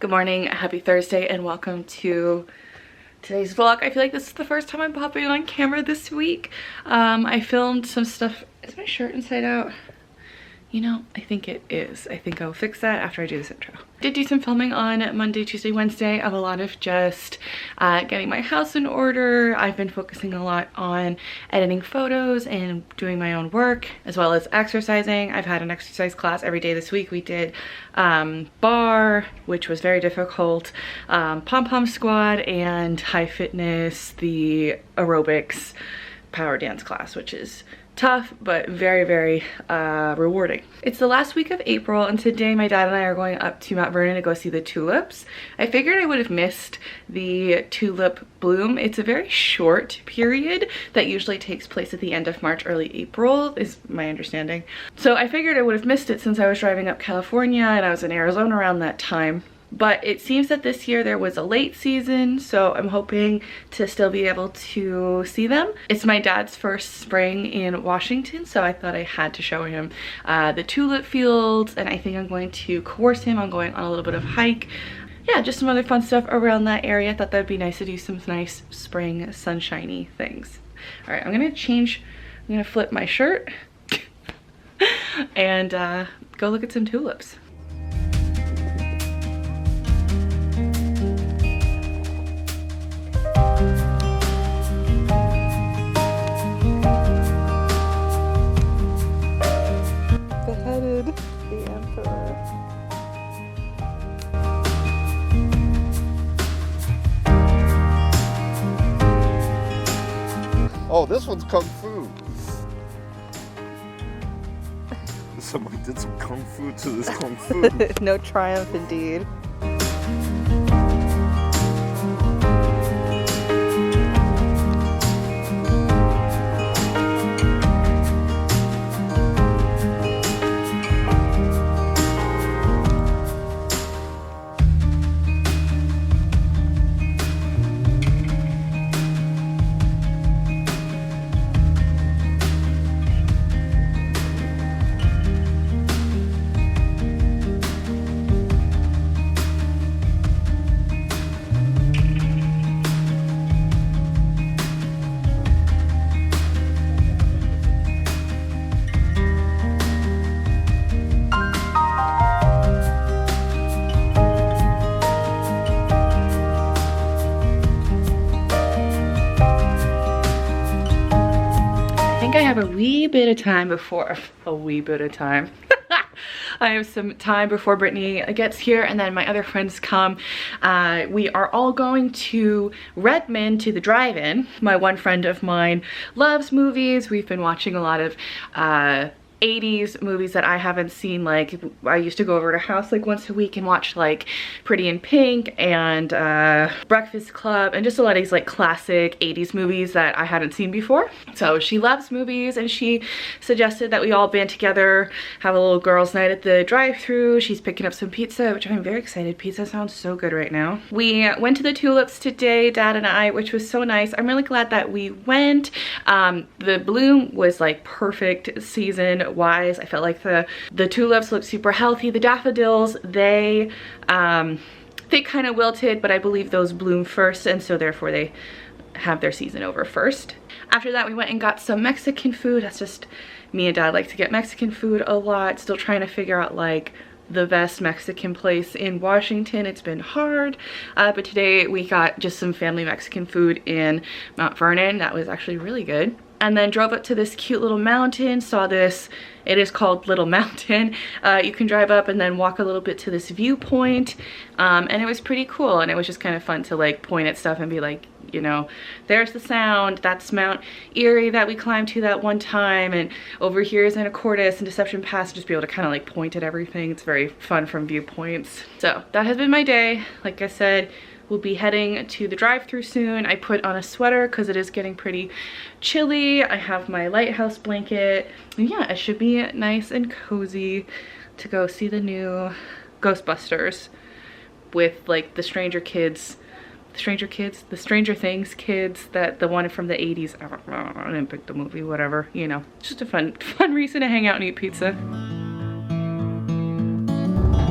Good morning, happy Thursday, and welcome to today's vlog. I feel like this is the first time I'm popping on camera this week. I filmed some stuff. Is my shirt inside out? You know, I think it is. I think I'll fix that after I do this intro. Did do some filming on Monday, Tuesday, Wednesday of a lot of just getting my house in order. I've been focusing a lot on editing photos and doing my own work, as well as exercising. I've had an exercise class every day this week. We did bar, which was very difficult, pom-pom squat, and high fitness, the aerobics power dance class, which is tough but very rewarding. It's the last week of April, and today my dad and I are going up to Mount Vernon to go see the tulips. I figured I would have missed the tulip bloom. It's a very short period that usually takes place at the end of March, early April is my understanding. So I figured I would have missed it since I was driving up California and I was in Arizona around that time. But it seems that this year there was a late season, so I'm hoping to still be able to see them. It's my dad's first spring in Washington, so I thought I had to show him the Tulip Fields, and I think I'm going to coerce him on going on a little bit of hike. Yeah, just some other fun stuff around that area. I thought that'd be nice to do some nice spring sunshiny things. All right, I'm gonna flip my shirt and go look at some tulips. The Emperor. Oh, this one's Kung Fu. Somebody did some Kung Fu to this Kung Fu. No triumph indeed. I have a wee bit of time before I have some time before Brittany gets here and then my other friends come. We are all going to Redmond to the drive-in. My one friend of mine loves movies. We've been watching a lot of 80s movies that I haven't seen. Like, I used to go over to her house like once a week and watch like Pretty in Pink and Breakfast Club and just a lot of these like classic 80s movies that I hadn't seen before. So she loves movies and she suggested that we all band together, have a little girls' night at the drive-thru. She's picking up some pizza, which I'm very excited. Pizza sounds so good right now. We went to the tulips today, Dad and I, which was so nice. I'm really glad that we went. The bloom was like perfect season wise. I felt like the tulips looked super healthy. The daffodils, they kind of wilted, but I believe those bloom first, and so therefore they have their season over first. After that, we went and got some Mexican food. That's just me and Dad like to get Mexican food a lot. Still trying to figure out like the best Mexican place in Washington. It's been hard, but today we got just some family Mexican food in Mount Vernon. That was actually really good. And then drove up to this cute little mountain, saw this, it is called Little Mountain. You can drive up and then walk a little bit to this viewpoint, and it was pretty cool, and it was just kind of fun to like point at stuff and be like, you know, there's the sound, that's Mount Erie that we climbed to that one time, and over here is Anacortes and Deception Pass, just be able to kind of like point at everything. It's very fun from viewpoints. So that has been my day. Like I said, we'll be heading to the drive-thru soon. I put on a sweater because it is getting pretty chilly. I have my lighthouse blanket. And yeah, it should be nice and cozy to go see the new Ghostbusters with like the Stranger Things kids, that the one from the 80s. I didn't pick the movie, whatever, you know. It's just a fun reason to hang out and eat pizza.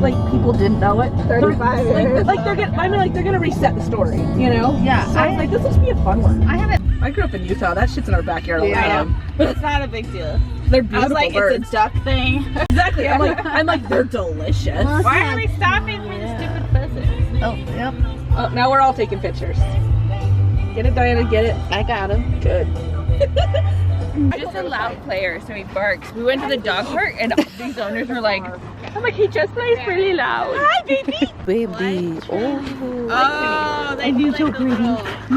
like people didn't know it. 35 years. Like they're gonna, I mean, like they're gonna reset the story, you know? Yeah. So I was like, this must be a fun one. I haven't. I grew up in Utah. That shit's in our backyard all the time. It's not a big deal. They're I beautiful was like, birds. it's a duck thing. Exactly. I'm like, they're delicious. Why are we stopping for the stupid pheasants? Oh, yep. Oh, now we're all taking pictures. Get it, Diana, get it. I got him. Good. Just a loud player, so he barks. We went to the dog park and these owners were like, I'm like, he just plays really loud. Hi, baby. Baby. Oh, they do so pretty.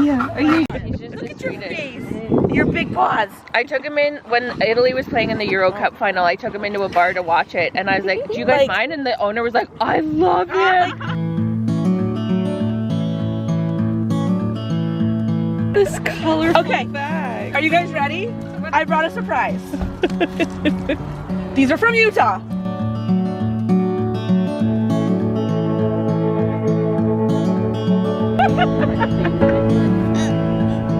Yeah. Are you? Look at your face. Your big paws. I took him in when Italy was playing in the Euro Cup final. I took him into a bar to watch it, and I was like, do you guys mind? And the owner was like, I love him. This colorful bag. Are you guys ready? I brought a surprise. These are from Utah.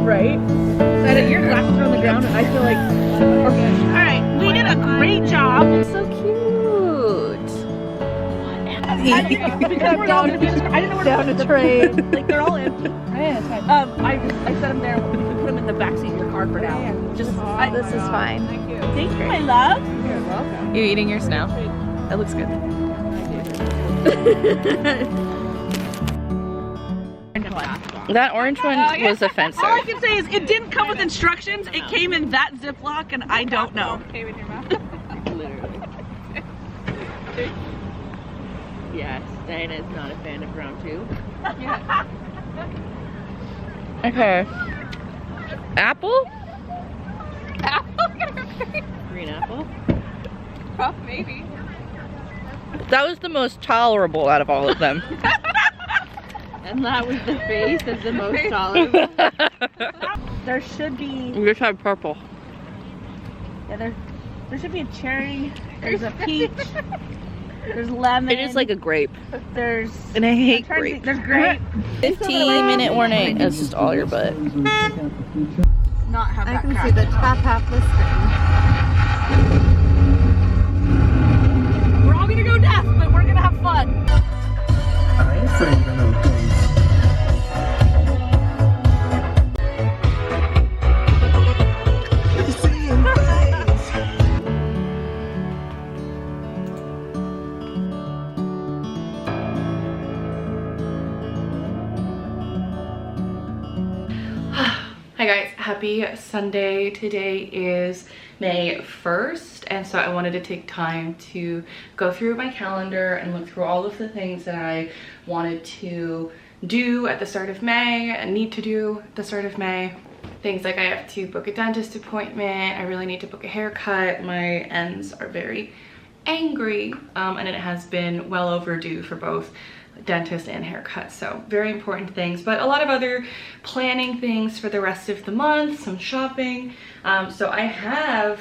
Right? Your glasses are on the ground and I feel like... Okay. Alright, we did a great job. So cute. I didn't know where down to trade. Like they're all empty. I set them there. We can put them in the backseat of your car for now. Just This is fine. Thank you, my love. You're welcome. You eating yours now? That looks good. That orange one was offensive. All I can say is it didn't come with instructions. It came in that Ziploc, and I don't know. Okay with your mouth? Literally. Yes, Diana is not a fan of round 2. Yeah. Okay. Apple? Green apple? Oh, maybe. That was the most tolerable out of all of them. And that was the face of the most tolerable. There should be. We just had purple. Yeah, there should be a cherry. There's a peach. There's lemon. It is like a grape. There's. And I hate grape. There's grape. 15-minute warning. It's just all your butt. Not have I that can crack. see the top half of the screen. We're all gonna go deaf, but we're gonna have fun. Hi guys, happy Sunday. Today is May 1st, and so I wanted to take time to go through my calendar and look through all of the things that I wanted to do at the start of May and need to do at the start of May. Things like I have to book a dentist appointment, I really need to book a haircut, my ends are very angry, and it has been well overdue for both dentist and haircut, so very important things, but a lot of other planning things for the rest of the month, some shopping. So I have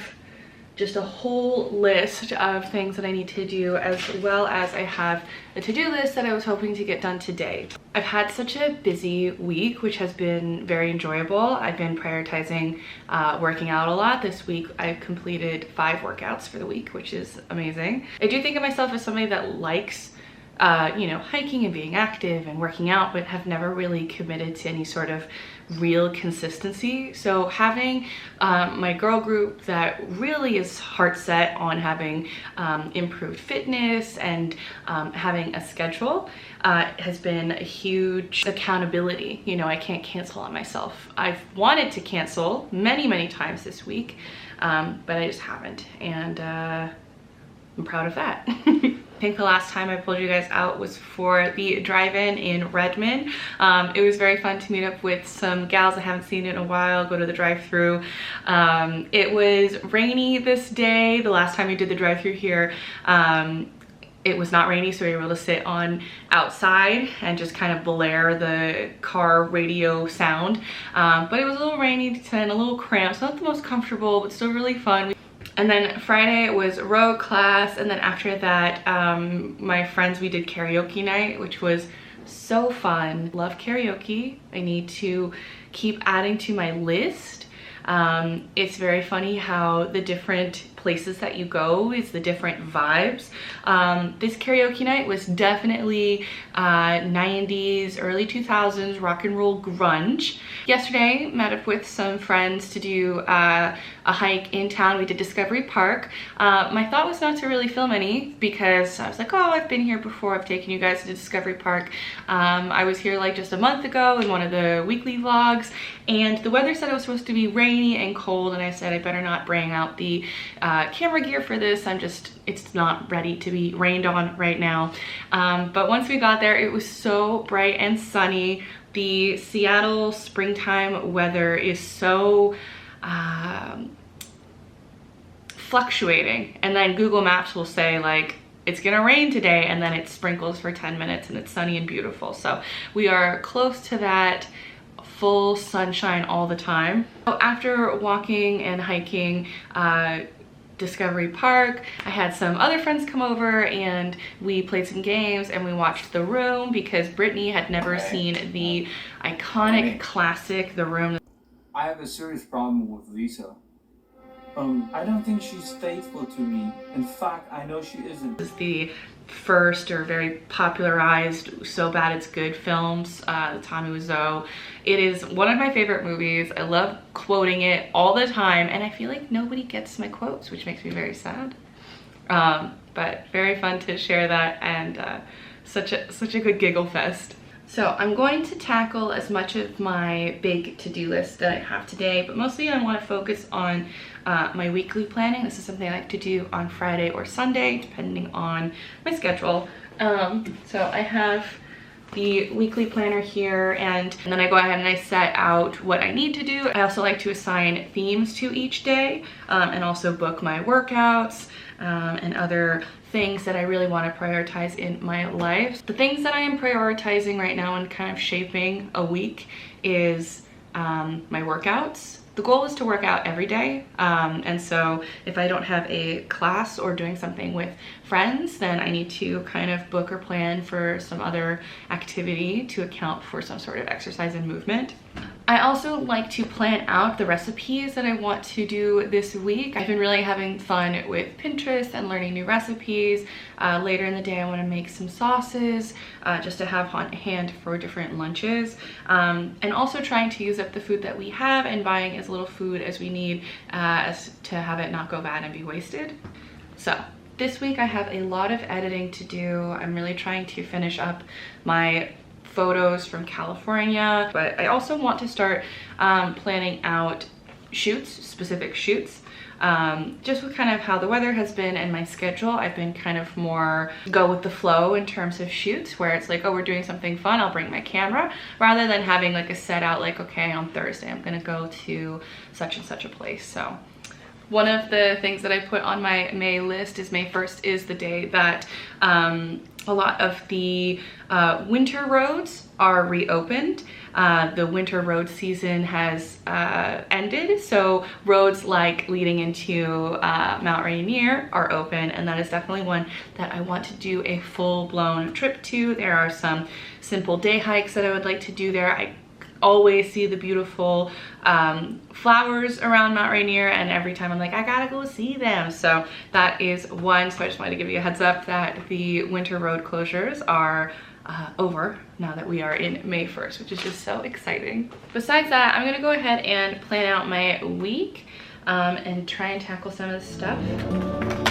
just a whole list of things that I need to do, as well as I have a to-do list that I was hoping to get done today. I've had such a busy week, which has been very enjoyable. I've been prioritizing working out a lot. This week I've completed 5 workouts for the week, which is amazing. I do think of myself as somebody that likes you know, hiking and being active and working out, but have never really committed to any sort of real consistency. So having my girl group that really is heart set on having improved fitness and having a schedule has been a huge accountability. You know, I can't cancel on myself. I've wanted to cancel many times this week, but I just haven't, and I'm proud of that. I think the last time I pulled you guys out was for the drive-in in Redmond. It was very fun to meet up with some gals I haven't seen in a while, go to the drive-thru. It was rainy this day. The last time we did the drive-thru here, it was not rainy, so we were able to sit on outside and just kind of blare the car radio sound. But it was a little rainy and a little cramped, so not the most comfortable, but still really fun. And then Friday was row class, and then after that, my friends, we did karaoke night, which was so fun. Love karaoke. I need to keep adding to my list. It's very funny how the different places that you go, is the different vibes. This karaoke night was definitely 90s, early 2000s rock and roll grunge. Yesterday, met up with some friends to do a hike in town. We did Discovery Park. My thought was not to really film any because I was like, oh, I've been here before. I've taken you guys to Discovery Park. I was here like just a month ago in one of the weekly vlogs, and the weather said it was supposed to be rainy and cold, and I said I better not bring out the camera gear for this. It's not ready to be rained on right now. But once we got there, it was so bright and sunny. The Seattle springtime weather is so fluctuating, and then Google Maps will say like it's gonna rain today, and then it sprinkles for 10 minutes and it's sunny and beautiful. So we are close to that full sunshine all the time. So after walking and hiking Discovery Park, I had some other friends come over and we played some games and we watched The Room because Brittany had never seen the iconic classic The Room. I have a serious problem with Lisa. I don't think she's faithful to me. In fact, I know she isn't. This is the first or very popularized So Bad It's Good films, the Tommy Wiseau. It is one of my favorite movies. I love quoting it all the time, and I feel like nobody gets my quotes, which makes me very sad. But very fun to share that, and such a good giggle fest. So I'm going to tackle as much of my big to-do list that I have today, but mostly I want to focus on my weekly planning. This is something I like to do on Friday or Sunday, depending on my schedule. So I have the weekly planner here, and then I go ahead and I set out what I need to do. I also like to assign themes to each day, and also book my workouts and other things that I really want to prioritize in my life. The things that I am prioritizing right now and kind of shaping a week is my workouts. The goal is to work out every day, and so if I don't have a class or doing something with friends, then I need to kind of book or plan for some other activity to account for some sort of exercise and movement. I also like to plan out the recipes that I want to do this week. I've been really having fun with Pinterest and learning new recipes. Later in the day, I want to make some sauces just to have on hand for different lunches. And also trying to use up the food that we have and buying as little food as we need as to have it not go bad and be wasted. So this week I have a lot of editing to do. I'm really trying to finish up my photos from California, but I also want to start planning out shoots, specific shoots. Just with kind of how the weather has been and my schedule, I've been kind of more go with the flow in terms of shoots, where it's like, oh, we're doing something fun, I'll bring my camera, rather than having like a set out like, okay, on Thursday I'm gonna go to such and such a place. So one of the things that I put on my May list is May 1st is the day that a lot of the winter roads are reopened. The winter road season has ended, so roads like leading into Mount Rainier are open, and that is definitely one that I want to do a full-blown trip to. There are some simple day hikes that I would like to do there. I always see the beautiful flowers around Mount Rainier, and every time I'm like, I gotta go see them. So that is one. So I just wanted to give you a heads up that the winter road closures are over now that we are in May 1st, which is just so exciting. Besides that, I'm gonna go ahead and plan out my week and try and tackle some of this stuff.